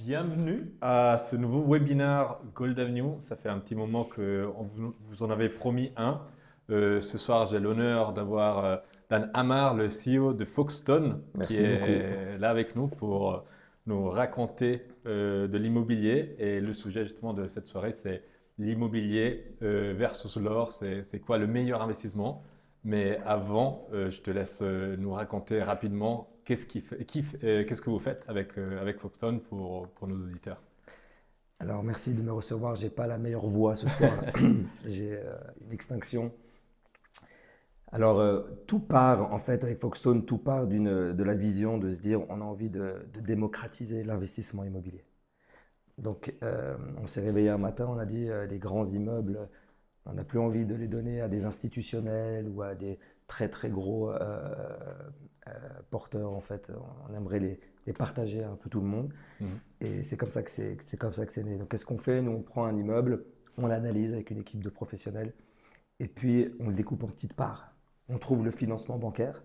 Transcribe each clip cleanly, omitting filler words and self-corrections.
Bienvenue à ce nouveau webinaire Gold Avenue. Ça fait un petit moment que vous en avez promis un. Ce soir, j'ai l'honneur d'avoir Dan Amar, le CEO de Foxton, qui Merci beaucoup. est là avec nous pour nous raconter de l'immobilier. Et le sujet justement de cette soirée, c'est l'immobilier versus l'or. C'est quoi le meilleur investissement? Mais avant, je te laisse nous raconter rapidement qu'est-ce que vous faites avec Foxton pour nos auditeurs. Alors merci de me recevoir. J'ai pas la meilleure voix ce soir. J'ai une extinction. Alors tout part en fait avec Foxstone, tout part de la vision de se dire on a envie de démocratiser l'investissement immobilier. Donc on s'est réveillé un matin, on a dit les grands immeubles, on n'a plus envie de les donner à des institutionnels ou à des très très gros porteurs en fait. On aimerait les partager à un peu tout le monde. Mhm. Et c'est comme ça que c'est comme ça que c'est né. Donc qu'est-ce qu'on fait? Nous on prend un immeuble, on l'analyse avec une équipe de professionnels et puis on le découpe en petites parts. On trouve le financement bancaire,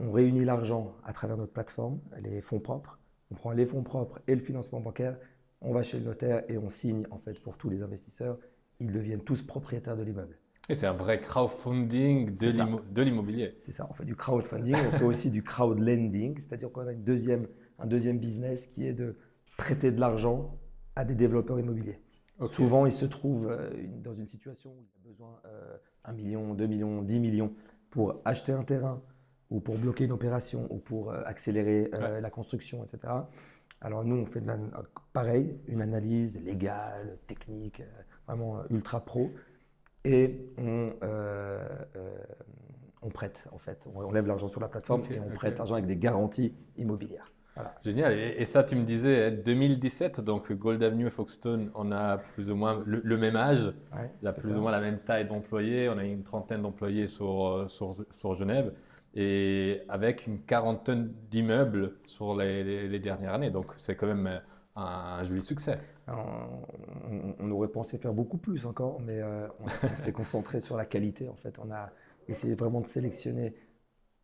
on réunit l'argent à travers notre plateforme, les fonds propres. On prend les fonds propres et le financement bancaire, on va chez le notaire et on signe en fait pour tous les investisseurs. Ils deviennent tous propriétaires de l'immeuble. Et c'est un vrai crowdfunding C'est ça. de l'immobilier. C'est ça. On fait du crowdfunding, on fait aussi du crowdlending, c'est-à-dire qu'on a un deuxième business qui est de prêter de l'argent à des développeurs immobiliers. Ok. Souvent, ils se trouvent dans une situation où il a besoin 1 million, 2 millions, 10 millions pour acheter un terrain ou pour bloquer une opération ou pour accélérer Ouais. la construction, etc. Alors nous, on fait pareil, une analyse légale, technique, vraiment ultra pro. Et on prête, en fait. On lève l'argent sur la plateforme Ok, et on ok. prête l'argent avec des garanties immobilières. Voilà. Génial. Et ça, tu me disais 2017, donc Gold Avenue et Foxton, on a plus ou moins le même âge, Ouais, il a c'est plus ça. ou moins la même taille d'employés, on a une trentaine d'employés sur Genève et avec une quarantaine d'immeubles sur les dernières années. Donc c'est quand même un joli succès. Alors, on aurait pensé faire beaucoup plus encore, mais on s'est concentré sur la qualité, en fait. On a essayé vraiment de sélectionner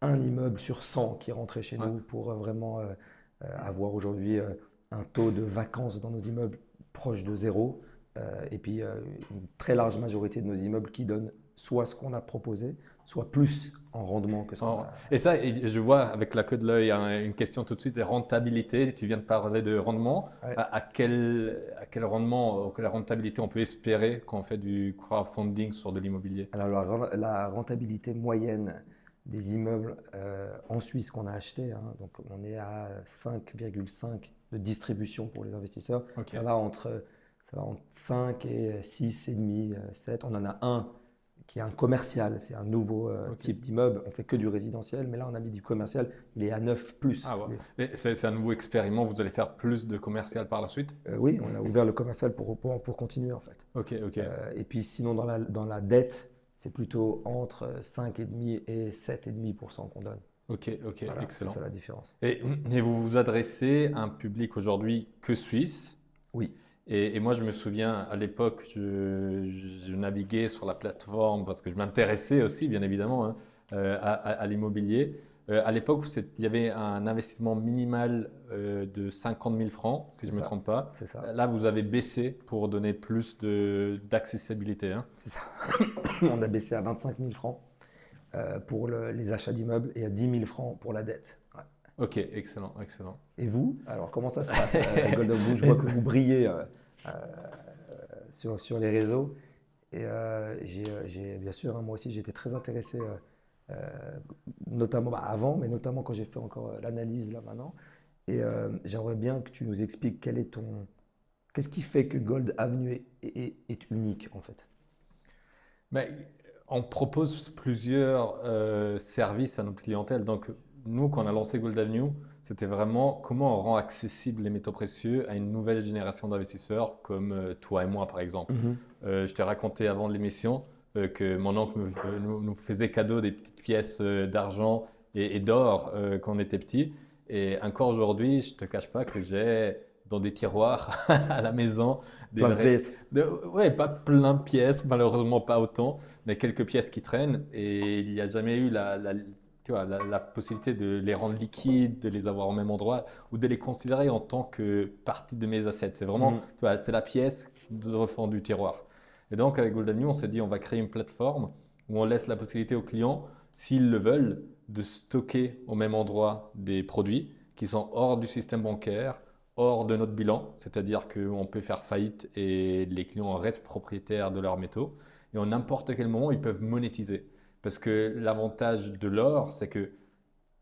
un immeuble sur 100 qui rentrait chez Ouais. nous pour vraiment avoir aujourd'hui un taux de vacances dans nos immeubles proche de zéro. Et puis une très large majorité de nos immeubles qui donnent soit ce qu'on a proposé, soit plus en rendement que ce qu'on a. Et ça, je vois avec la queue de l'œil une question tout de suite, rentabilité. Tu viens de parler de rendement. Ouais. À quel rendement, quelle rentabilité on peut espérer quand on fait du crowdfunding sur de l'immobilier? Alors la rentabilité moyenne des immeubles en Suisse qu'on a achetés, hein, donc on est à 5,5 de distribution pour les investisseurs. Ok. Ça va entre 5 et 6,5, 7. On en a un qui est un commercial, c'est un nouveau Ok. type d'immeuble. On fait que du résidentiel, mais là on a mis du commercial, il est à 9 plus. Ah ouais. lui. Mais c'est un nouveau expériment. Vous allez faire plus de commercial par la suite? Oui, on a ouvert le commercial pour continuer en fait. Ok, ok. Et puis sinon dans la dette, c'est plutôt entre 5,5 et 7,5% qu'on donne. Ok, ok, Voilà, c'est excellent. ça la différence. Et vous vous adressez à un public aujourd'hui que suisse. Oui, Et moi, je me souviens, à l'époque, je naviguais sur la plateforme parce que je m'intéressais aussi, bien évidemment, hein, à l'immobilier. À l'époque, il y avait un investissement minimal de 50 000 francs, si c'est je ne me ça. trompe pas. C'est ça. Là, vous avez baissé pour donner plus d'accessibilité, hein. C'est ça. On a baissé à 25 000 francs pour les achats d'immeubles et à 10 000 francs pour la dette. Ouais. Ok, excellent, excellent. Et vous, alors comment ça se passe Golden Blue, je vois que vous brillez sur les réseaux. Et bien sûr, hein, moi aussi, j'ai été très intéressé, notamment avant, mais notamment quand j'ai fait encore l'analyse là maintenant. Et j'aimerais bien que tu nous expliques qu'est-ce qui fait que Gold Avenue est unique en fait. Mais on propose plusieurs services à notre clientèle. Donc, nous, quand on a lancé Gold Avenue, c'était vraiment comment on rend accessible les métaux précieux à une nouvelle génération d'investisseurs comme toi et moi, par exemple. Je t'ai raconté avant l'émission que mon oncle nous faisait cadeau des petites pièces d'argent et d'or quand on était petit. Et encore aujourd'hui, je ne te cache pas que j'ai dans des tiroirs à la maison des Plein de pièces. ouais, pas plein de pièces, malheureusement pas autant, mais quelques pièces qui traînent. Et il n'y a jamais eu tu vois, la possibilité de les rendre liquides, de les avoir au même endroit ou de les considérer en tant que partie de mes assets. C'est vraiment, Mhm. tu vois, c'est la pièce qui refend du tiroir. Et donc, avec Golden New, on s'est dit, on va créer une plateforme où on laisse la possibilité aux clients, s'ils le veulent, de stocker au même endroit des produits qui sont hors du système bancaire, hors de notre bilan, c'est-à-dire qu'on peut faire faillite et les clients restent propriétaires de leurs métaux. Et en n'importe quel moment, ils peuvent monétiser. Parce que l'avantage de l'or, c'est que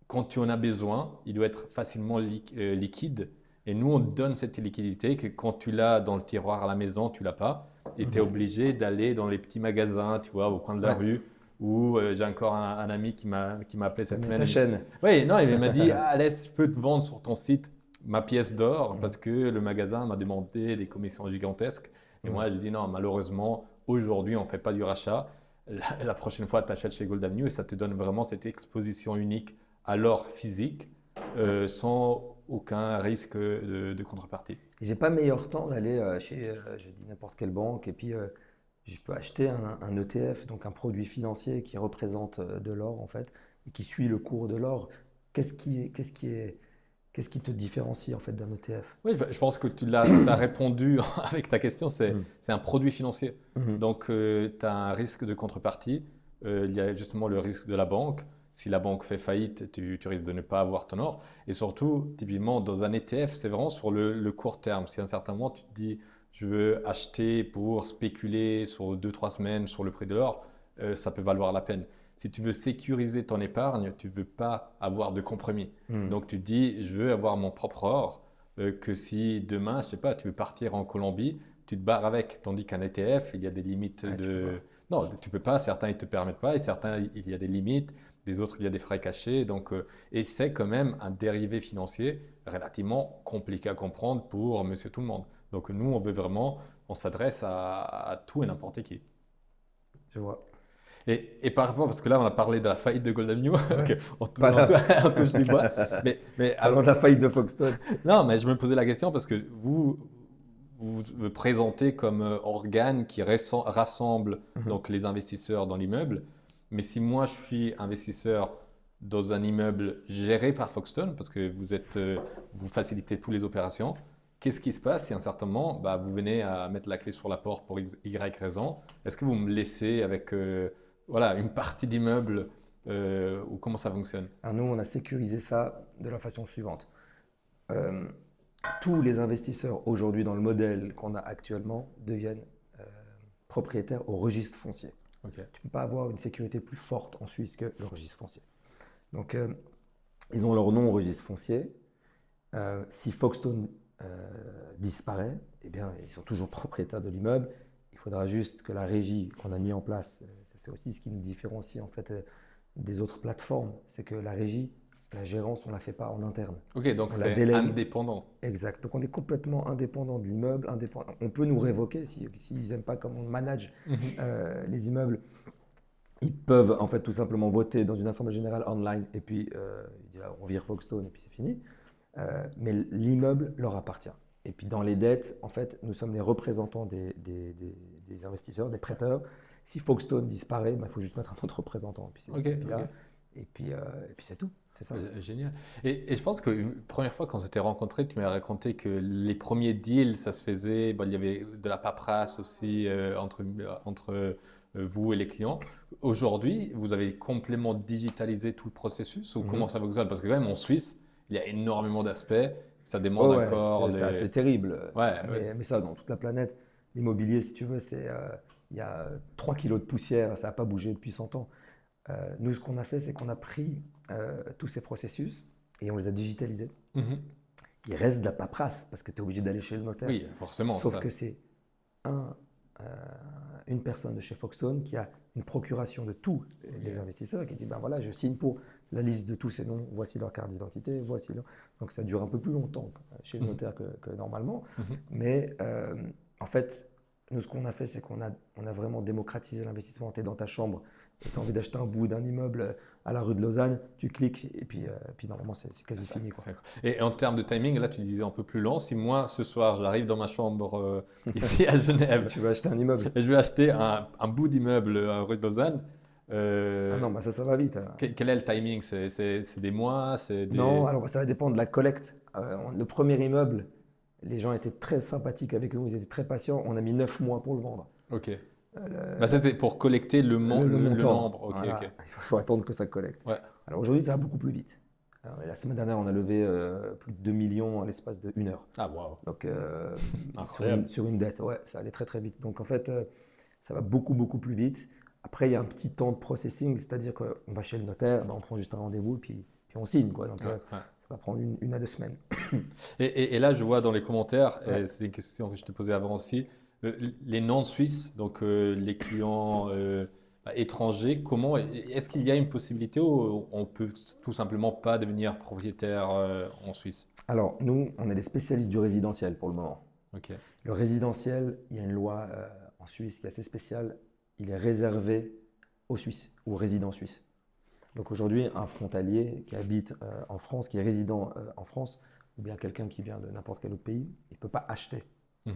quand tu en as besoin, il doit être facilement liquide. Et nous, on donne cette liquidité que quand tu l'as dans le tiroir à la maison, tu l'as pas. Et tu es Mhm. obligé d'aller dans les petits magasins, tu vois, au coin de la Ouais, rue. Où j'ai encore un ami qui m'a appelé t'as cette mis semaine. ta chaîne. Oui, non, il m'a dit, ah, laisse, je peux te vendre sur ton site ma pièce d'or Mhm. parce que le magasin m'a demandé des commissions gigantesques. Et Mhm. moi, j'ai dit, non, malheureusement, aujourd'hui, on ne fait pas du rachat. La prochaine fois, tu achètes chez Gold Avenue et ça te donne vraiment cette exposition unique à l'or physique Ouais. sans aucun risque de contrepartie. Et j'ai pas meilleur temps d'aller chez, je dis n'importe quelle banque, et puis je peux acheter un ETF, donc un produit financier qui représente de l'or en fait, et qui suit le cours de l'or. Qu'est-ce qui te différencie en fait d'un ETF? Oui, je pense que tu as répondu avec ta question, c'est Mhm. c'est un produit financier. Mhm. Donc, tu as un risque de contrepartie. Il y a justement le risque de la banque. Si la banque fait faillite, tu risques de ne pas avoir ton or. Et surtout, typiquement, dans un ETF, c'est vraiment sur le court terme. Si à un certain moment, tu te dis, je veux acheter pour spéculer sur 2, 3 semaines sur le prix de l'or, ça peut valoir la peine. Si tu veux sécuriser ton épargne, tu ne veux pas avoir de compromis. Mhm. Donc, tu te dis, je veux avoir mon propre or, que si demain, je sais pas, tu veux partir en Colombie, tu te barres avec. Tandis qu'un ETF, il y a des limites Ouais, tu peux de... pas. Non, tu peux pas, certains, ils ne te permettent pas, et certains, il y a des limites, des autres, il y a des frais cachés. Donc, et c'est quand même un dérivé financier relativement compliqué à comprendre pour monsieur tout le monde. Donc, nous, on veut vraiment, on s'adresse à tout et n'importe qui. Je vois. Et par rapport, parce que là, on a parlé de la faillite de Golden New, Ouais. ok, Pas on touche du bois, mais Parlons de la faillite de Foxton. non, mais je me posais la question parce que vous vous présentez comme organe qui rassemble Mhm. donc les investisseurs dans l'immeuble. Mais si moi je suis investisseur dans un immeuble géré par Foxton, parce que vous facilitez toutes les opérations, qu'est-ce qui se passe si à un certain moment, bah, vous venez à mettre la clé sur la porte pour Y raison? Est-ce que vous me laissez avec voilà, une partie d'immeuble ou comment ça fonctionne? Alors nous, on a sécurisé ça de la façon suivante. Euh, Tous les investisseurs aujourd'hui dans le modèle qu'on a actuellement deviennent euh, propriétaires au registre foncier. Ok. Tu ne peux pas avoir une sécurité plus forte en Suisse que le registre foncier. Donc, ils ont leur nom au registre foncier. Si Foxton disparaît, eh bien, ils sont toujours propriétaires de l'immeuble. Il faudra juste que la régie qu'on a mis en place, c'est aussi ce qui nous différencie en fait des autres plateformes, c'est que la régie, la gérance, on ne la fait pas en interne. Ok, donc On la c'est délègue. indépendant. Exact. Donc on est complètement indépendant de l'immeuble, indépendant. On peut nous révoquer s'ils n'aiment pas comment on manage Mhm. les immeubles. Ils peuvent en fait tout simplement voter dans une assemblée générale online et puis ils disent, on vire Foxstone et puis c'est fini. Mais l'immeuble leur appartient. Et puis dans les dettes, en fait, nous sommes les représentants des investisseurs, des prêteurs. Si Foxstone disparaît, il faut juste mettre un autre représentant. Ok, Et puis, ok. et puis, et puis c'est tout. C'est ça. Génial. Et je pense que la première fois qu'on s'était rencontrés, tu m'as raconté que les premiers deals, ça se faisait, bon, il y avait de la paperasse aussi entre vous et les clients. Aujourd'hui, vous avez complètement digitalisé tout le processus ou comment Mhm. ça fonctionne? Parce que quand même en Suisse, il y a énormément d'aspects, ça demande Oh ouais, encore c'est des... assez terrible. Ouais, ouais. Mais ça, dans toute la planète, l'immobilier, si tu veux, il y a 3 kilos de poussière, ça n'a pas bougé depuis 100 ans. Nous, ce qu'on a fait, c'est qu'on a pris tous ces processus et on les a digitalisés. Mhm. Il reste de la paperasse parce que tu es obligé d'aller chez le notaire. Oui, forcément, Sauf ça. que c'est un, euh, une personne de chez Foxstone qui a une procuration de tous les investisseurs et qui dit ben voilà, je signe pour la liste de tous ces noms, voici leur carte d'identité, voici leur... Donc ça dure un peu plus longtemps chez le Mhm. notaire que normalement. Mhm. Mais en fait, nous, ce qu'on a fait, c'est qu'on a vraiment démocratisé l'investissement. Tu es dans ta chambre et tu as envie d'acheter un bout d'un immeuble à la rue de Lausanne, tu cliques et puis normalement, c'est quasi fini, quoi. Et en termes de timing, là, tu disais un peu plus lent. Si moi, ce soir, j'arrive dans ma chambre ici à Genève Tu veux acheter un immeuble. et je vais acheter un bout d'immeuble à rue de Lausanne, Ah Euh, non, bah ça va vite, hein. quel est le timing? C'est des mois, c'est Non, des... alors ça va dépendre de la collecte. Le premier immeuble, les gens étaient très sympathiques avec nous, ils étaient très patients. On a mis 9 mois pour le vendre. Ok. Bah, Euh, ça, c'est pour collecter le le montant, nombre. Ok, ok. voilà, il faut attendre que ça collecte. Ouais, Alors aujourd'hui, ça va beaucoup plus vite. La semaine dernière, on a levé plus de 2 millions en l'espace de 1 heure. ah, waouh, Donc, incroyable. sur une dette, ouais, ça allait très très vite. Donc en fait, ça va beaucoup beaucoup plus vite. Après, il y a un petit temps de processing, c'est-à-dire qu'on va chez le notaire, ben, on prend juste un rendez-vous, puis on signe, quoi. Donc Ouais, ouais. ça va prendre une à 2 semaines. Et là, je vois dans les commentaires, Ouais. et c'est une question que je te posais avant aussi, les non-suisses, donc les clients bah, étrangers, comment, est-ce qu'il y a une possibilité où on peut tout simplement pas devenir propriétaire en Suisse? Alors, nous, on est des spécialistes du résidentiel pour le moment. Ok, Le résidentiel, il y a une loi en Suisse qui est assez spéciale. Il est réservé aux Suisses, aux résidents suisses. Donc aujourd'hui, un frontalier qui habite en France, qui est résident en France, ou bien quelqu'un qui vient de n'importe quel autre pays, il ne peut pas acheter mhm,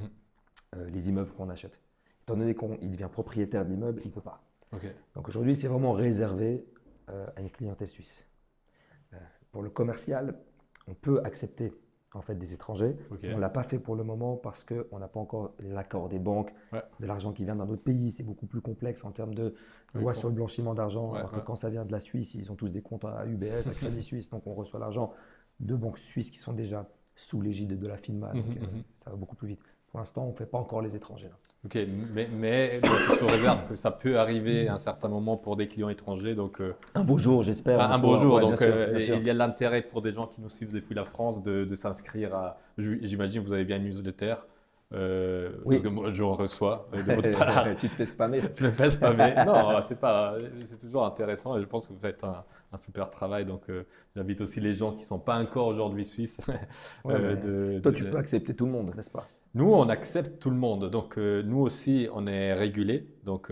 les immeubles qu'on achète. Étant donné qu'il devient propriétaire de l'immeuble, il ne peut pas. ok, Donc aujourd'hui, c'est vraiment réservé à une clientèle suisse. Euh, pour le commercial, on peut accepter en fait des étrangers. ok, On ne l'a pas fait pour le moment parce qu'on n'a pas encore les accords des banques, ouais, de l'argent qui vient d'un autre pays. C'est beaucoup plus complexe en termes de ouais, loi sur le blanchiment d'argent. ouais, Alors que ouais, quand ça vient de la Suisse, ils ont tous des comptes à UBS, à Crédit Suisse, donc on reçoit l'argent de banques suisses qui sont déjà sous l'égide de la FINMA. mhm, Donc mhm. ça va beaucoup plus vite. Pour l'instant, on ne fait pas encore les étrangers là. Ok, mais donc, sous réserve que ça peut arriver à un certain moment pour des clients étrangers, donc Un beau jour, j'espère. un beau jour, Ouais, bien donc sûr, bien sûr. il y a l'intérêt pour des gens qui nous suivent depuis la France de s'inscrire à. J'imagine que vous avez bien une newsletter, parce Oui. que moi je reçois de votre part. Tu te fais spammer. Je le fais spammer. Non, c'est pas. C'est toujours intéressant et je pense que vous faites un super travail. Donc j'invite aussi les gens qui sont pas encore aujourd'hui suisses. Ouais, mais toi, tu peux accepter tout le monde, n'est-ce pas? Nous, on accepte tout le monde. Donc, nous aussi, on est régulé, donc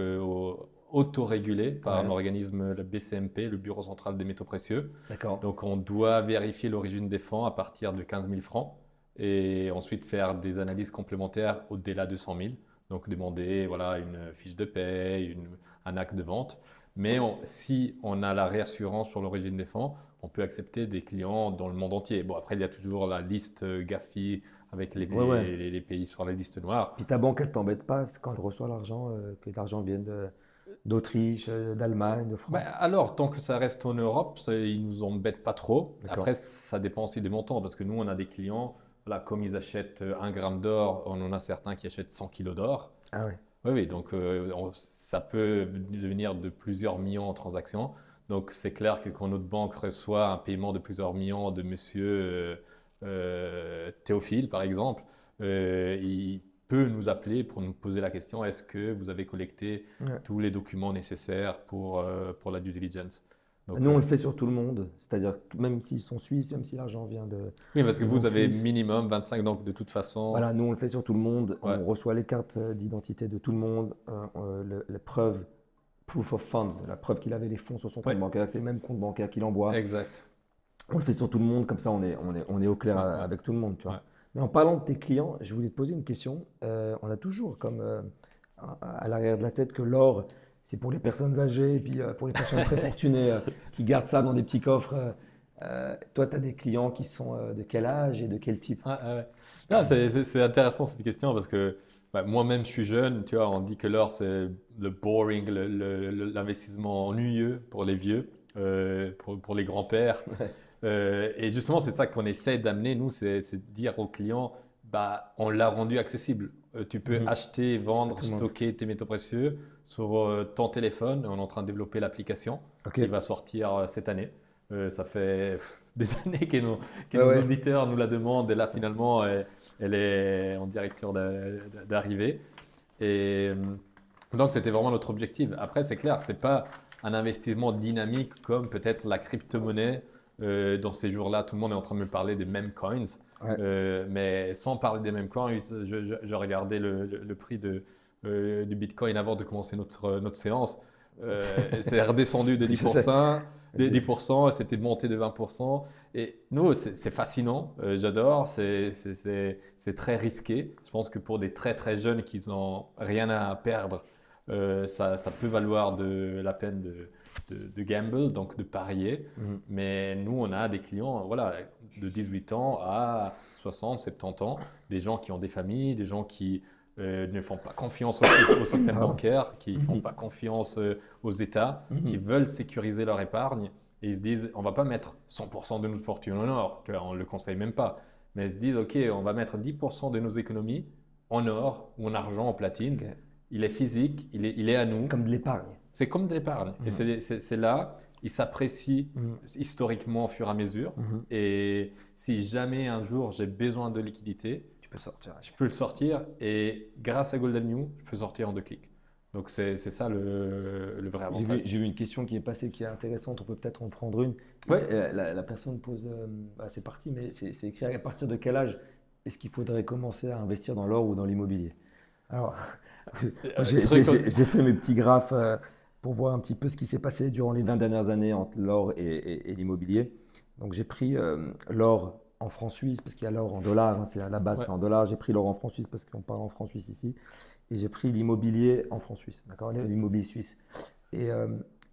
autorégulé par un Ouais, organisme, le BCMP, le Bureau central des métaux précieux. d'accord. Donc, on doit vérifier l'origine des fonds à partir de 15 000 francs et ensuite faire des analyses complémentaires au-delà de 100 000. Donc, demander voilà, une fiche de paie, un acte de vente. Mais si on a la réassurance sur l'origine des fonds, on peut accepter des clients dans le monde entier. Bon, après, il y a toujours la liste Gafi avec Ouais, ouais. les pays sur la liste noire. Puis ta banque, elle t'embête pas quand elle reçoit l'argent, que l'argent vienne d'Autriche, d'Allemagne, de Ben, France. alors, tant que ça reste en Europe, ils nous embêtent pas trop. D'accord. Après, ça dépend aussi des montants, parce que nous, on a des clients, voilà, comme ils achètent 1 gramme d'or, on en a certains qui achètent 100 kilos d'or. Ah ouais. Oui, oui, donc ça peut devenir de plusieurs millions en transactions. Donc, c'est clair que quand notre banque reçoit un paiement de plusieurs millions de monsieur Théophile, par exemple, il peut nous appeler pour nous poser la question, est-ce que vous avez collecté Ouais. tous les documents nécessaires pour la due diligence? Donc, Nous, on le fait sur tout le monde, c'est-à-dire que même s'ils sont suisses, même si l'argent vient oui, parce que de vous banque avez suisse. minimum 25, donc de toute façon, Voilà, nous, on le fait sur tout le monde. ouais, On reçoit les cartes d'identité de tout le monde, les preuves, proof of funds, la preuve qu'il avait les fonds sur son compte ouais, bancaire, c'est le même compte bancaire qu'il envoie. exact. On le fait sur tout le monde, comme ça on est au clair Ouais, ouais, avec tout le monde, tu ouais. vois. Mais en parlant de tes clients, je voulais te poser une question. On a toujours comme à l'arrière de la tête que l'or, c'est pour les personnes âgées et puis pour les personnes très fortunées qui gardent ça dans des petits coffres. Toi, tu as des clients qui sont de quel âge et de quel type? Ouais, ouais, ouais. Non, c'est intéressant cette question parce que bah, moi-même je suis jeune, tu vois, on dit que l'or c'est le boring, l'investissement ennuyeux pour les vieux, pour les grands-pères. Ouais. Et justement, c'est ça qu'on essaie d'amener, nous, c'est de dire aux clients, bah, on l'a rendu accessible. Tu peux Mhm. acheter, À vendre, tout le monde. stocker tes métaux précieux sur ton téléphone. On est en train de développer l'application Ok. qui va sortir cette année. Ça fait des années que Ouais, nos ouais. auditeurs nous la demandent et là, finalement, elle est en direction d'arriver. Et donc, c'était vraiment notre objectif. Après, c'est clair, c'est pas un investissement dynamique comme peut-être la crypto-monnaie. Dans ces jours-là, tout le monde est en train de me parler des meme coins. Ouais. Mais sans parler des meme coins, je regardais le prix du Bitcoin avant de commencer notre séance. C'est redescendu de Je sais. 10%, de J'ai- 10%, c'était monté de 20%. Et nous, c'est fascinant, j'adore, c'est très risqué. Je pense que pour des très très jeunes qui n'ont rien à perdre, ça peut valoir la peine de gamble, donc de parier. Mhm. Mais nous, on a des clients voilà, de 18 ans à 60, 70 ans, des gens qui ont des familles, des gens qui ne font pas confiance au système bancaire, qui ne font pas confiance aux États, qui veulent sécuriser leur épargne. Et ils se disent, on ne va pas mettre 100% de notre fortune en or, tu vois, on ne le conseille même pas. Mais ils se disent, OK, on va mettre 10% de nos économies en or ou en argent, en platine. Ok. Il est physique, il est à nous. Comme de l'épargne. C'est comme de l'épargne. Et c'est là, il s'apprécie Mhm. historiquement au fur et à mesure. Mhm. Et si jamais un jour j'ai besoin de liquidité, Tu peux sortir. je peux le sortir. Et grâce à Gold Avenue, je peux sortir en 2 clics. Donc c'est ça le vrai avantage. J'ai vu une question qui est passée qui est intéressante, on peut peut-être en prendre une. Ouais. La personne pose, c'est parti, mais c'est écrit à partir de quel âge est-ce qu'il faudrait commencer à investir dans l'or ou dans l'immobilier? Alors, j'ai fait mes petits graphes pour voir un petit peu ce qui s'est passé durant les 20 dernières années entre l'or et l'immobilier. Donc j'ai pris l'or en francs suisses, parce qu'il y a l'or en dollars, hein, c'est à la base, Ouais. c'est en dollars. J'ai pris l'or en francs suisses parce qu'on parle en francs suisses ici. Et j'ai pris l'immobilier en francs suisses, d'accord, l'immobilier suisse. Et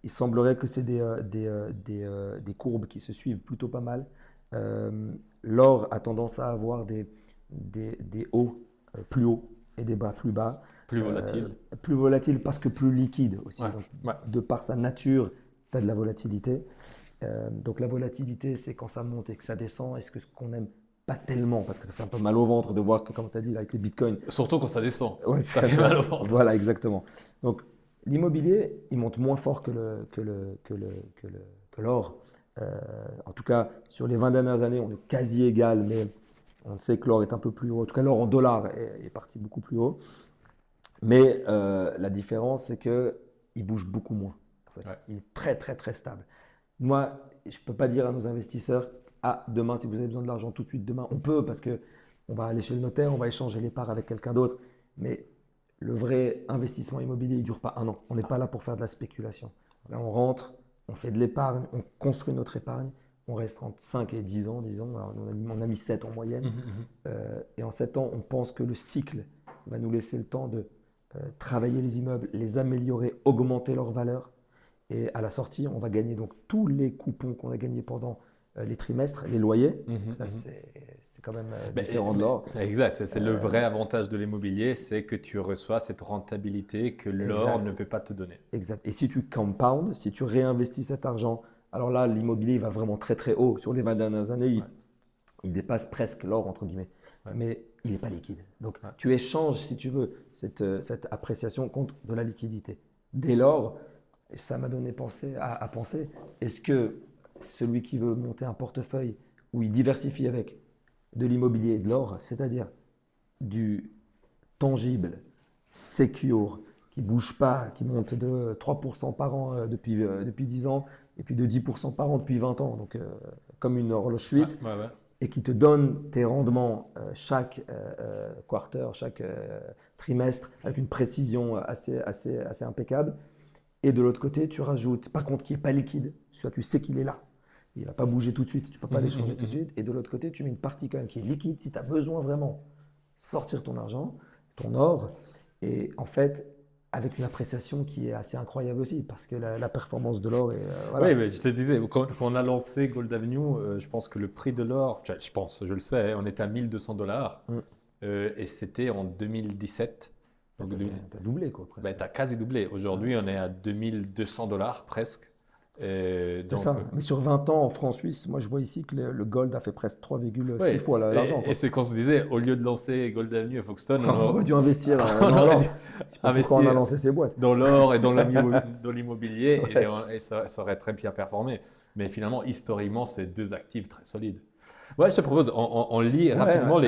il semblerait que c'est des courbes qui se suivent plutôt pas mal. L'or a tendance à avoir des hauts plus hauts et des bas plus bas. Plus volatile. Plus volatile parce que plus liquide aussi. Ouais, Donc, ouais. de par sa nature, tu as de la volatilité. Donc la volatilité, c'est quand ça monte et que ça descend. Est-ce que ce qu'on n'aime pas tellement, parce que ça fait un peu mal au ventre de voir que, comme tu as dit, là, avec les bitcoins. Surtout quand ça descend. Ouais, Ça fait mal au ventre. Voilà, exactement. Donc l'immobilier, il monte moins fort que l'or. En tout cas, sur les 20 dernières années, on est quasi égal, mais on sait que l'or est un peu plus haut. En tout cas, l'or en dollars est parti beaucoup plus haut. Mais la différence, c'est qu'il bouge beaucoup moins. En fait. Ouais. Il est très, très, très stable. Moi, je ne peux pas dire à nos investisseurs, ah, demain, si vous avez besoin de l'argent tout de suite, demain, on peut, parce qu'on va aller chez le notaire, on va échanger les parts avec quelqu'un d'autre. Mais le vrai investissement immobilier, il ne dure pas un an. On n'est pas là pour faire de la spéculation. Là, on rentre, on fait de l'épargne, on construit notre épargne. On reste entre 5 et 10 ans, disons. Alors, on a mis 7 en moyenne. Et en 7 ans, on pense que le cycle va nous laisser le temps de travailler les immeubles, les améliorer, augmenter leur valeur. Et à la sortie, on va gagner donc tous les coupons qu'on a gagnés pendant les trimestres, les loyers. Ça, c'est quand même différent de l'or. Exact, c'est le vrai avantage de l'immobilier, c'est que tu reçois cette rentabilité que l'or ne peut pas te donner. Exact. Et si tu compounds, si tu réinvestis cet argent, alors là, l'immobilier va vraiment très très haut. Sur les 20 dernières années, il dépasse presque l'or, entre guillemets. Ouais. Mais il n'est pas liquide. Donc tu échanges, si tu veux, cette appréciation contre de la liquidité. Dès lors, ça m'a donné à penser, est-ce que celui qui veut monter un portefeuille où il diversifie avec de l'immobilier et de l'or, c'est-à-dire du tangible, secure, qui ne bouge pas, qui monte de 3% par an depuis 10 ans, et puis de 10% par an depuis 20 ans, donc comme une horloge suisse, et qui te donne tes rendements chaque quarter, chaque trimestre, avec une précision assez impeccable. Et de l'autre côté, tu rajoutes, par contre, qui n'est pas liquide, soit tu sais qu'il est là, il ne va pas bouger tout de suite, tu ne peux pas l'échanger tout de suite. Et de l'autre côté, tu mets une partie quand même qui est liquide si tu as besoin vraiment sortir ton argent, ton or. Et en fait, avec une appréciation qui est assez incroyable aussi, parce que la performance de l'or est… voilà. Oui, mais je te disais, quand on a lancé Gold Avenue, je pense que le prix de l'or, je le sais, on était à $1 200 et c'était en 2017. Donc tu as doublé, quoi, presque. Tu as quasi doublé. Aujourd'hui, on est à $2 200 presque. C'est ça. Mais sur 20 ans en francs suisses, moi je vois ici que le gold a fait presque 3,6 fois l'argent. Et c'est qu'on se disait, au lieu de lancer Gold Avenue à Folkestone, on aurait dû investir dans l'or. Pourquoi on a lancé ces boîtes? Dans l'or et dans l'immobilier, et ça aurait très bien performé. Mais finalement, historiquement, c'est deux actifs très solides. Ouais, je te propose, on lit rapidement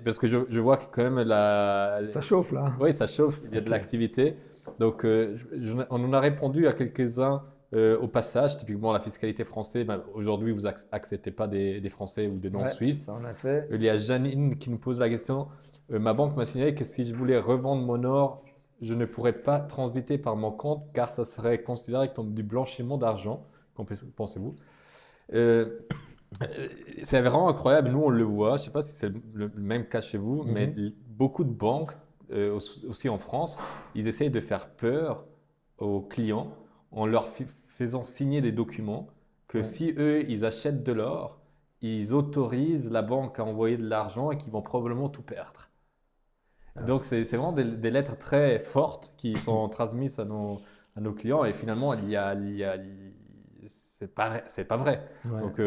parce que je vois que quand même ça chauffe là. Oui, ça chauffe, il y a de l'activité. Donc, on en a répondu à quelques-uns au passage. Typiquement, la fiscalité française, aujourd'hui, vous n'acceptez pas des Français ou des non-Suisses. Ça, on a fait. Il y a Janine qui nous pose la question. Ma banque m'a signalé que si je voulais revendre mon or, je ne pourrais pas transiter par mon compte car ça serait considéré comme du blanchiment d'argent. Qu'en pensez-vous? C'est vraiment incroyable. Nous, on le voit. Je ne sais pas si c'est le même cas chez vous, mais beaucoup de banques aussi en France, ils essayent de faire peur aux clients en leur faisant signer des documents que Ouais. si eux, ils achètent de l'or, ils autorisent la banque à envoyer de l'argent et qu'ils vont probablement tout perdre. Ah, Donc, c'est vraiment des lettres très fortes qui sont transmises à nos clients et finalement, c'est pas vrai. ouais. Donc,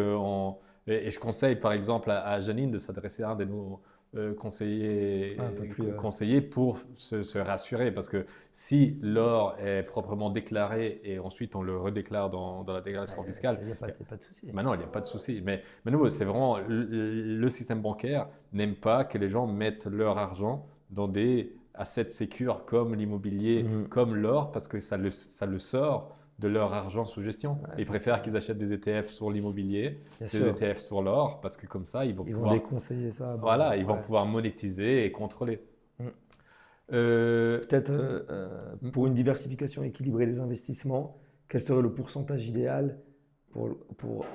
et je conseille par exemple à Janine de s'adresser à un de nos Un peu plus. conseillers pour se rassurer parce que si l'or est proprement déclaré et ensuite on le redéclare dans la déclaration fiscale, Il n'y a pas de souci. maintenant il n'y a pas de souci. Mais nous, c'est vraiment le système bancaire n'aime pas que les gens mettent leur argent dans des assets sécures comme l'immobilier, Mhm. comme l'or, parce que ça le sort de leur argent sous gestion. Ouais, Ils préfèrent qu'ils achètent des ETF sur l'immobilier, bien des sûr. ETF sur l'or, parce que comme ça, ils vont Ils vont pouvoir, déconseiller ça. Bon, voilà, ils vont ouais. pouvoir monétiser et contrôler. Mm. Euh, Peut-être pour une diversification équilibrée des investissements, quel serait le pourcentage idéal pour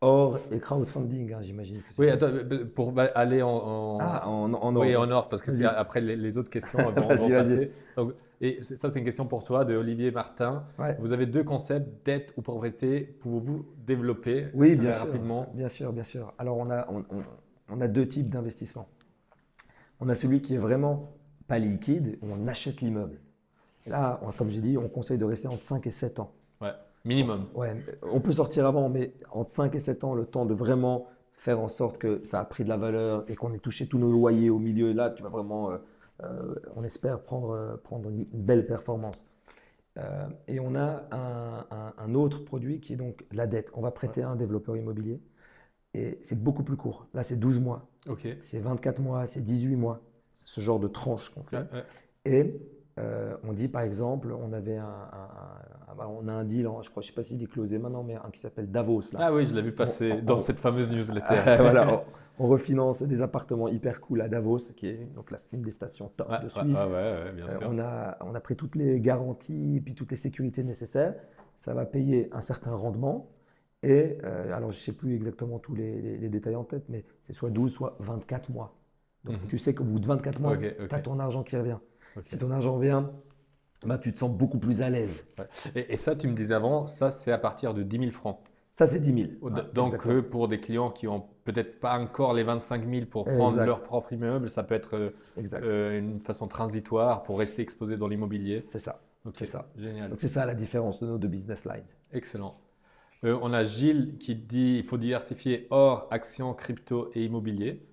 or et crowdfunding, hein, j'imagine que c'est oui, ça. attends, pour aller Ah, en or. oui, en or, parce que Vas-y. après les autres questions vont Vas-y, vas-y. passer. Donc, et ça, c'est une question pour toi de Olivier Martin. Ouais. Vous avez deux concepts, dette ou propriété. Pouvez-vous développer Oui, très rapidement? bien sûr, bien sûr. Alors, on a deux types d'investissements. On a celui qui est vraiment pas liquide, où on achète l'immeuble. Et là, comme j'ai dit, on conseille de rester entre 5 et 7 ans. Ouais, minimum. Ouais, on peut sortir avant, mais entre 5 et 7 ans, le temps de vraiment faire en sorte que ça a pris de la valeur et qu'on ait touché tous nos loyers au milieu. Là, tu vas vraiment, on espère prendre une belle performance. Et on a un autre produit qui est donc la dette. On va prêter à un développeur immobilier et c'est beaucoup plus court. Là, c'est 12 mois, Ok. c'est 24 mois, c'est 18 mois. C'est ce genre de tranche qu'on fait. Ouais. Et on dit par exemple, on avait on a un deal, je crois, je sais pas s'il est closé maintenant, mais un qui s'appelle Davos là. Ah oui, je l'ai vu passer dans cette fameuse newsletter. Voilà, on refinance des appartements hyper cool à Davos, qui est donc une des stations top de Suisse. Ouais, bien sûr. On a pris toutes les garanties, puis toutes les sécurités nécessaires. Ça va payer un certain rendement. Et alors, je ne sais plus exactement tous les détails en tête, mais c'est soit 12, soit 24 mois. Donc, tu sais qu'au bout de 24 mois, Ok. tu as ton argent qui revient. Ok. Si ton argent revient, bah, tu te sens beaucoup plus à l'aise. Ouais. Et ça, tu me disais avant, ça c'est à partir de 10 000 francs. Ça, c'est 10 000. Ouais, Donc, exactement. pour des clients qui ont peut-être pas encore les 25 000 pour prendre Exact. leur propre immeuble, ça peut être Exact. une façon transitoire pour rester exposé dans l'immobilier. C'est ça. Ok, C'est ça. génial. Donc, c'est ça la différence de nos deux business lines. Excellent. On a Gilles qui dit il faut diversifier or, actions, crypto et immobilier.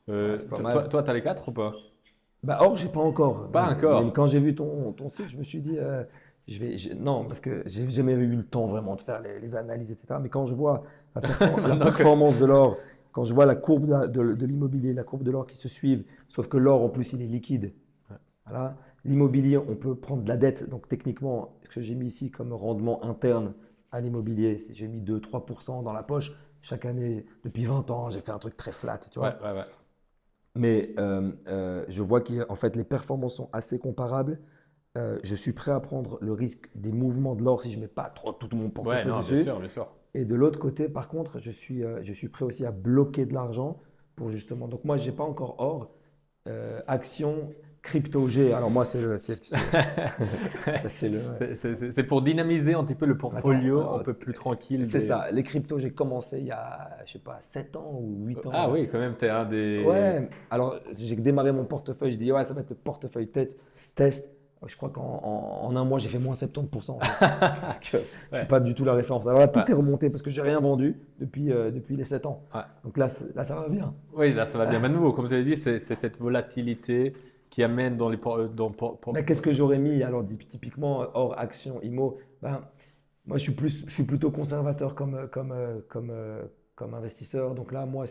C'est pas mal. Toi, tu as les quatre ou pas? Bah, or, j'ai pas encore. Pas encore. Mais quand j'ai vu ton site, je me suis dit, non, parce que j'ai jamais eu le temps vraiment de faire les analyses, etc. Mais quand je vois la performance de l'or, quand je vois la courbe de l'immobilier, la courbe de l'or qui se suivent, sauf que l'or, en plus, il est liquide. Ouais. Voilà. L'immobilier, on peut prendre de la dette. Donc, techniquement, ce que j'ai mis ici comme rendement interne à l'immobilier, j'ai mis 2-3% dans la poche. Chaque année, depuis 20 ans, j'ai fait un truc très flat, tu vois. Ouais. Mais je vois qu'en fait, les performances sont assez comparables. Je suis prêt à prendre le risque des mouvements de l'or si je ne mets pas trop tout mon portefeuille Non, dessus. bien sûr. Et de l'autre côté, par contre, je suis prêt aussi à bloquer de l'argent pour justement. Donc moi, je n'ai pas encore or, action, crypto G. Alors moi, c'est pour dynamiser un petit peu le portfolio Attends, un peu plus tranquille. C'est ça. Les cryptos, j'ai commencé il y a, je sais pas, 7 ans ou 8 ans. Ah oui, quand même, tu es un des. Ouais, alors j'ai démarré mon portefeuille, je dis ouais, ça va être le portefeuille test. Je crois qu'en un mois, j'ai fait moins 70%. En fait. Je ne suis pas du tout la référence. Alors là, tout est remonté parce que j'ai rien vendu depuis les 7 ans. Ouais. Donc là, ça va bien. Oui, là, ça va bien. Mais nouveau, comme tu l'as dit, c'est cette volatilité qui amène dans les. Mais qu'est-ce que j'aurais mis alors typiquement hors action, IMO? Ben, moi, je suis plutôt conservateur comme investisseur. Donc là, moi,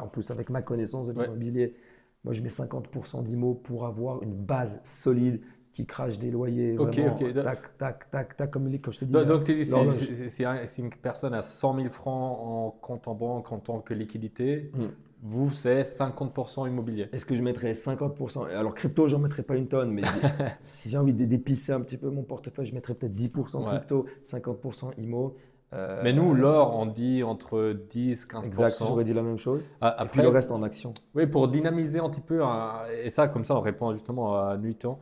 en plus, avec ma connaissance de l'immobilier, moi, je mets 50% d'IMO pour avoir une base solide qui crache des loyers. Vraiment, tac, comme je te dis. Donc, tu dis, si une personne a 100 000 francs en compte en banque en tant que liquidité, vous, c'est 50% immobilier. Est-ce que je mettrais 50%? Alors, crypto, j'en mettrais pas une tonne, mais si j'ai envie d'épicer un petit peu mon portefeuille, je mettrais peut-être 10% crypto, 50% IMO. Mais nous, l'or, on dit entre 10 Exact, j'aurais 15%. dit la même chose. Ah, Et puis le après, reste en action. oui, pour dynamiser un petit peu, et ça, comme ça, on répond justement à Nuitan.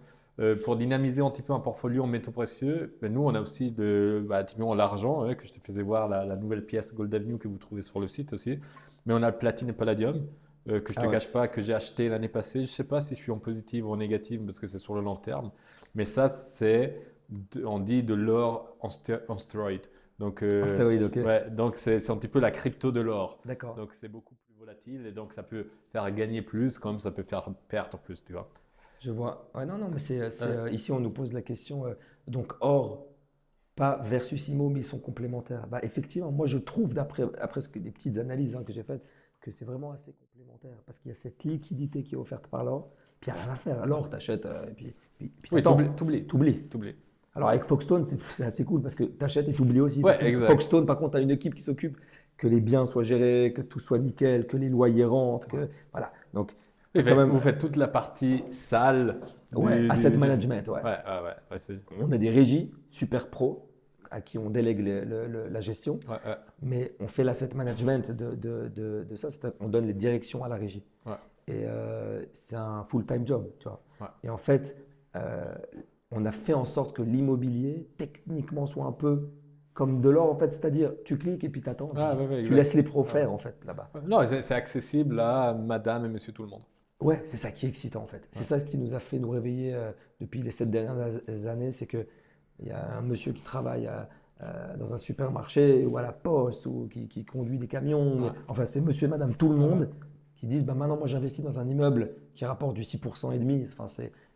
Pour dynamiser un petit peu un portfolio en métaux précieux, ben nous, on a aussi typiquement l'argent, que je te faisais voir, la nouvelle pièce Gold Avenue que vous trouvez sur le site aussi. Mais on a le platine et palladium, que je ne Ah te ouais. cache pas, que j'ai acheté l'année passée. Je ne sais pas si je suis en positive ou en négative, parce que c'est sur le long terme. Mais ça, on dit de l'or en stéroïde. Donc, En stéroïde, ok. ouais, donc c'est un petit peu la crypto de l'or. D'accord. Donc c'est beaucoup plus volatile et donc ça peut faire gagner plus comme ça peut faire perdre plus, tu vois. Je vois. Ouais, non, non, mais Ouais. ici, on nous pose la question, donc or, pas versus IMO, mais ils sont complémentaires. Bah, effectivement, moi, je trouve, après des petites analyses que j'ai faites, que c'est vraiment assez complémentaire parce qu'il y a cette liquidité qui est offerte par l'or, puis il n'y a rien à faire. L'or, tu achètes, et puis Oui, t'attends, t'oublies. t'oublies. T'oublies. Alors avec Foxstone, c'est assez cool parce que tu achètes et tu oublies aussi. Parce Ouais, que exact. Foxstone, par contre, tu as une équipe qui s'occupe que les biens soient gérés, que tout soit nickel, que les loyers rentrent, Ouais. que voilà. Donc, tu Oui, as quand même, vous faites toute la partie sale ouais, asset management, ouais. ouais, c'est. On a des régies super pro à qui on délègue la gestion, Ouais. mais on fait l'asset management de ça, on donne les directions à la régie. Ouais. Et c'est un full-time job, tu vois. Ouais. Et en fait, euh, on a fait en sorte que l'immobilier, techniquement, soit un peu comme de l'or, en fait. C'est-à-dire, tu cliques et puis tu attends, et Ah, puis ouais, tu exact. laisses les pros Ouais. faire, en fait, là-bas. Ouais. Non, c'est accessible à madame et monsieur tout le monde. Ouais, c'est ça qui est excitant, en fait. C'est Ouais. ça ce qui nous a fait nous réveiller depuis les 7 dernières années, c'est que il y a un monsieur qui travaille dans un supermarché ou à la poste ou qui conduit des camions. Ouais. Enfin, c'est monsieur et madame tout le Ouais. monde qui disent bah, maintenant, moi, j'investis dans un immeuble qui rapporte du 6% et demi. Enfin,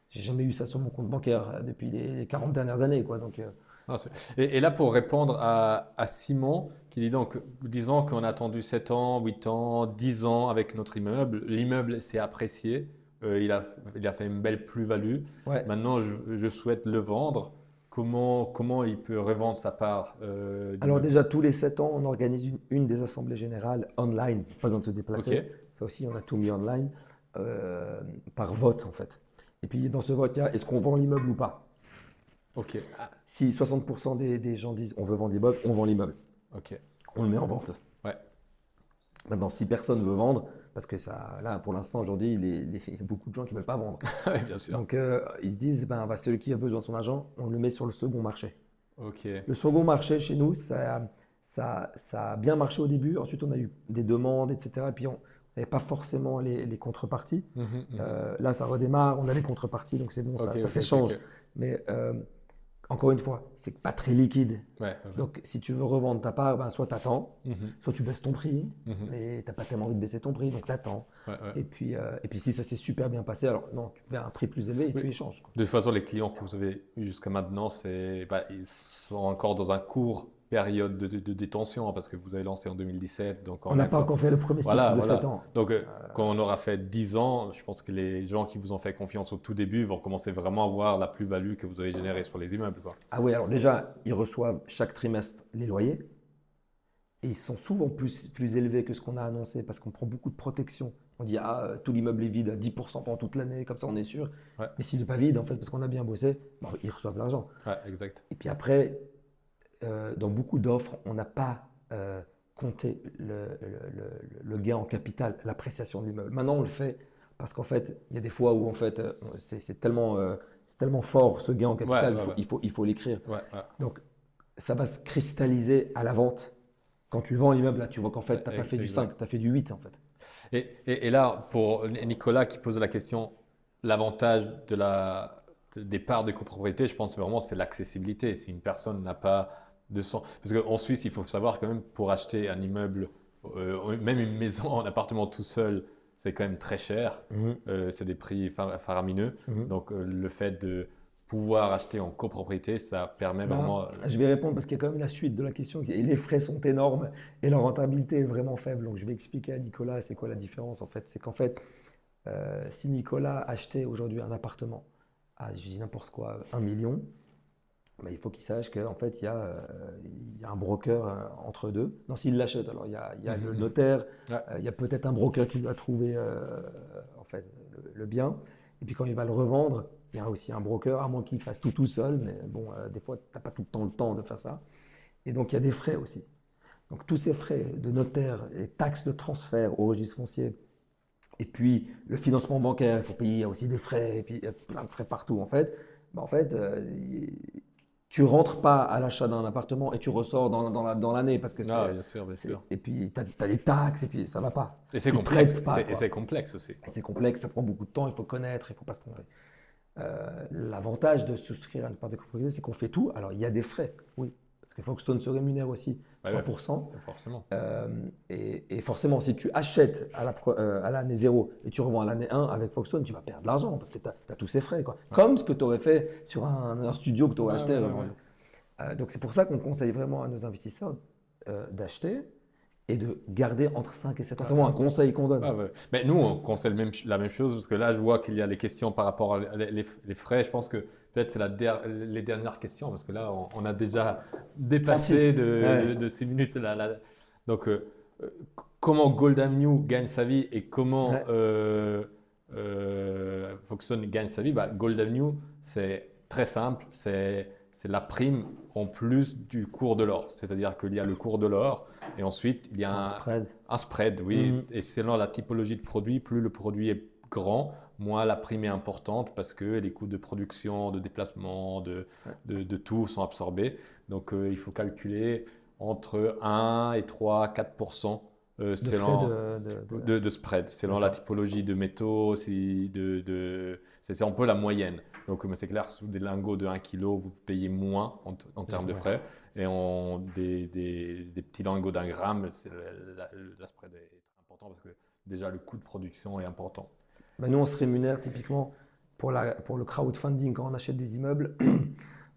j'ai jamais eu ça sur mon compte bancaire depuis les 40 dernières années. Quoi. Donc, Non, et là, pour répondre à Simon, qui dit donc, disons qu'on a attendu 7 ans, 8 ans, 10 ans avec notre immeuble, l'immeuble s'est apprécié, il a fait une belle plus-value. ouais. Maintenant, je souhaite le vendre. Comment il peut revendre sa part Alors, d'immeuble? déjà, tous les 7 ans, on organise une des assemblées générales online, pas besoin de se Ok, déplacer. Ça aussi, on a tout mis online par vote, en fait. Et puis, dans ce vote, il y a est-ce qu'on vend l'immeuble ou pas? ok, ah, Si 60% des gens disent on veut vendre l'immeuble, on vend l'immeuble. ok, On le met en vente. ouais, Maintenant, si personne veut vendre, parce que ça, là, pour l'instant, aujourd'hui, il y a beaucoup de gens qui ne veulent pas vendre. ouais, bien sûr. Donc, ils se disent, ben, celui qui a besoin de son argent, on le met sur le second marché. Ok, Le second marché, chez nous, ça a bien marché au début. Ensuite, on a eu des demandes, etc. Et puis, on n'avait pas forcément les contreparties. mhm. Là, ça redémarre, on a les contreparties, donc c'est bon, Ok, ça ok, s'échange. ok. Mais encore une fois, c'est pas très liquide. Ouais, Donc, si tu veux revendre ta part, ben, soit tu attends, mhm, soit tu baisses ton prix, mhm. mais tu n'as pas tellement envie de baisser ton prix, donc tu attends. Ouais, ouais. Et puis, si ça s'est super bien passé, alors non, tu vers un prix plus élevé et Oui. tu échanges. Quoi. De toute façon, les clients que vous avez eu jusqu'à maintenant, ils sont encore dans un court période de détention hein, parce que vous avez lancé en 2017. Donc, On n'a pas encore fait le premier cycle de 7 ans. Donc, quand on aura fait 10 ans, je pense que les gens qui vous ont fait confiance au tout début vont commencer vraiment à voir la plus-value que vous avez générée sur les immeubles, quoi. Ah oui, alors déjà, ils reçoivent chaque trimestre les loyers et ils sont souvent plus élevés que ce qu'on a annoncé parce qu'on prend beaucoup de protection. On dit, tout l'immeuble est vide à 10% pendant toute l'année, comme ça on est sûr. Ouais, Mais s'il n'est pas vide, en fait, parce qu'on a bien bossé, bon, ils reçoivent l'argent. ouais, exact. Et puis après, dans beaucoup d'offres, on n'a pas compté le gain en capital, l'appréciation de l'immeuble. Maintenant, on le fait parce qu'en fait, il y a des fois où en fait, c'est tellement fort ce gain en Ouais, capital, ouais, ouais. il faut l'écrire. Ouais, ouais. Donc, ça va se cristalliser à la vente. Quand tu vends l'immeuble, là, tu vois qu'en fait, tu n'as pas fait du Exact. 5, tu as fait du 8 en fait. Et là, pour Nicolas qui pose la question, l'avantage des parts de copropriété, je pense vraiment c'est l'accessibilité. Si une personne n'a pas de son... Parce qu'en Suisse, il faut savoir quand même, pour acheter un immeuble, même une maison, un appartement tout seul, c'est quand même très cher. C'est des prix faramineux. Mhm. Donc le fait de pouvoir acheter en copropriété, ça permet Ben, vraiment... je vais répondre parce qu'il y a quand même la suite de la question. Et les frais sont énormes et leur rentabilité est vraiment faible. Donc, je vais expliquer à Nicolas c'est quoi la différence en fait. C'est qu'en fait, si Nicolas achetait aujourd'hui un appartement à, je dis n'importe quoi, 1 million, ben, il faut qu'il sache qu'en fait, il y a un broker entre deux. Non, s'il l'achète, alors il y a le notaire, Ouais, il y a peut-être un broker qui lui a trouvé en fait, le bien. Et puis quand il va le revendre, il y a aussi un broker, à moins qu'il fasse tout seul. Mais bon, des fois, tu n'as pas tout le temps de faire ça. Et donc, il y a des frais aussi. Donc, tous ces frais de notaire et taxes de transfert au registre foncier, et puis le financement bancaire, il faut payer, il y a aussi des frais, et puis il y a plein de frais partout en fait. En fait, tu rentres pas à l'achat d'un appartement et tu ressors dans l'année parce que Ah, bien sûr, bien c'est- sûr. et puis tu as des taxes et puis ça va pas. Et c'est Tu complexe, traites pas, et quoi. c'est complexe aussi. Et c'est complexe, ça prend beaucoup de temps, il faut connaître, il faut pas se tromper. L'avantage de souscrire à une part de copropriété, c'est qu'on fait tout. Alors, il y a des frais, oui, parce que Foxtone se rémunère aussi Ouais, 3%. forcément. Et forcément, si tu achètes à l'année 0 et tu revends à l'année 1 avec Foxtone, tu vas perdre de l'argent parce que tu as tous ces frais, quoi. Comme ce que tu aurais fait sur un studio que tu aurais Ouais, acheté. ouais, ouais. Donc, c'est pour ça qu'on conseille vraiment à nos investisseurs d'acheter et de garder entre 5 et 7 ans. C'est vraiment un conseil qu'on donne. Ah ouais. Mais nous, on conseille la même chose parce que là, je vois qu'il y a les questions par rapport les frais. Je pense que peut-être c'est les dernières questions parce que là, on a déjà dépassé 36. Ouais. de 6 minutes. Donc, comment Gold Avenue gagne sa vie et comment Ouais. Foxconn gagne sa vie? Bah, Gold Avenue, c'est très simple. C'est la prime en plus du cours de l'or. C'est-à-dire qu'il y a le cours de l'or et ensuite il y a Un spread. un spread, oui. Mhm. Et selon la typologie de produit, plus le produit est grand, moins la prime est importante parce que les coûts de production, de déplacement, de tout sont absorbés. Donc il faut calculer entre 1 et 3, 4% De frais selon de spread, selon la D'accord. typologie de métaux, c'est un peu la moyenne. Donc c'est clair, sous des lingots de 1 kg, vous payez moins en termes de Ouais. frais. Et en des petits lingots d'un gramme, la spread est très important parce que déjà le coût de production est important. Nous, on se rémunère typiquement pour le crowdfunding quand on achète des immeubles.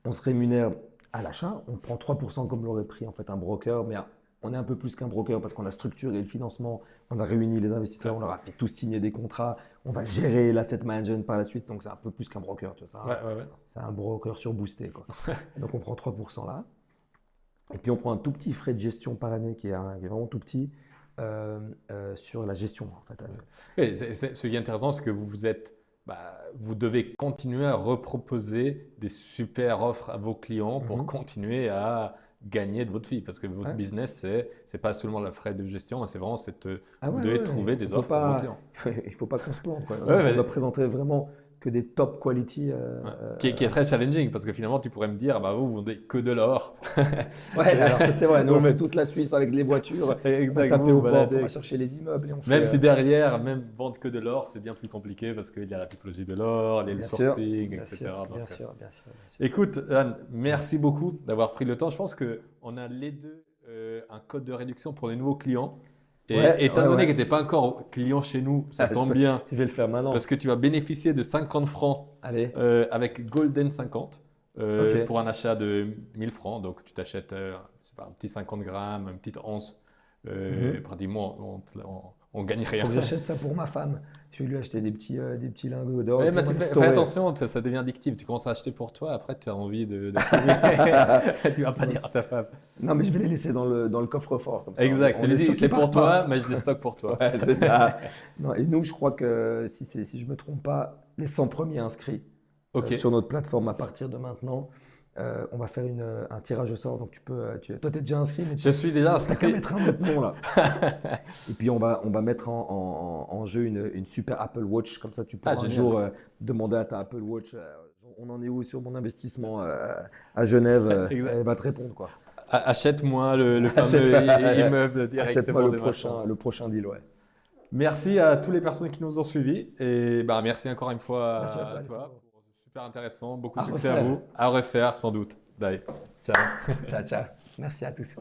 On se rémunère à l'achat. On prend 3% comme l'aurait pris en fait un broker, mais on est un peu plus qu'un broker parce qu'on a structuré le financement, on a réuni les investisseurs, on leur a fait tous signer des contrats, on va gérer l'asset management par la suite, donc c'est un peu plus qu'un broker. Tu vois, Ouais. c'est un broker surboosté, quoi. Donc on prend 3% là. Et puis on prend un tout petit frais de gestion par année qui est vraiment tout petit sur la gestion en fait. Et ce qui est intéressant, c'est que vous devez continuer à reproposer des super offres à vos clients pour Mhm. continuer à gagner de votre vie. Parce que votre Ouais. business, c'est pas seulement le frais de gestion, c'est vraiment Ah vous ouais, devez ouais, trouver on des peut offres pour vos pas, clients. il faut pas qu'on se plante, quoi. Donc, Ouais, on doit présenter vraiment que des top quality. ouais. Qui est très challenging parce que finalement, tu pourrais me dire, bah, vous vendez que de l'or. Ouais, alors ça, c'est vrai. Nous, Vous on fait mettez- toute la Suisse avec les voitures. On va Exactement, taper vous aux portes, on baladez. va chercher les immeubles et on Même fait. si derrière, même vendre que de l'or, c'est bien plus compliqué parce qu'il y a la typologie de l'or, le Bien sûr, sourcing, bien etc. sûr, Donc, bien sûr, bien sûr, bien sûr. écoute, Anne, merci beaucoup d'avoir pris le temps. Je pense qu'on a les deux un code de réduction pour les nouveaux clients. Ouais, Et étant ouais, donné ouais. que tu n'es pas encore client chez nous, ça tombe bien Je vais le faire maintenant. parce que tu vas bénéficier de 50 francs Allez, avec Golden 50 ok. pour un achat de 1000 francs. Donc tu t'achètes je sais pas, un petit 50 grammes, une petite once. Mhm. Pratiquement, on gagne rien. Faut que j'achète ça pour ma femme. Je vais lui acheter des petits lingots d'or. Ouais, Et puis mais on va tu les fais storer. attention, ça devient addictif. Tu commences à acheter pour toi, après tu as envie tu vas pas dire à ta femme. Non, mais je vais les laisser dans le coffre-fort. Comme ça, Exact, tu on lui est sûr dis c'est qu'ils pour partent toi, pas. mais je les stocke pour toi. Ouais, c'est ça. Non, et nous, je crois que si je ne me trompe pas, les 100 premiers inscrits Ok, sur notre plateforme à partir de maintenant, on va faire un tirage au sort. Donc toi, tu es déjà inscrit, mais je suis déjà t'as qu'à inscrit. mettre un autre nom là. Et puis on va mettre en jeu une super Apple Watch. Comme ça, tu pourras un Génial. jour demander à ta Apple Watch, on en est où sur mon investissement à Genève. Exact. Elle va te répondre, quoi. Achète-moi le fameux Achète-moi immeuble Achète-moi directement de ma chambre. le prochain deal, ouais. Merci à toutes les personnes qui nous ont suivis et merci encore une fois Merci à toi, à Alessandro. toi. Super intéressant, beaucoup À de succès à refaire. vous. À refaire sans doute. Bye. Ciao. Ciao, ciao. Merci à tous.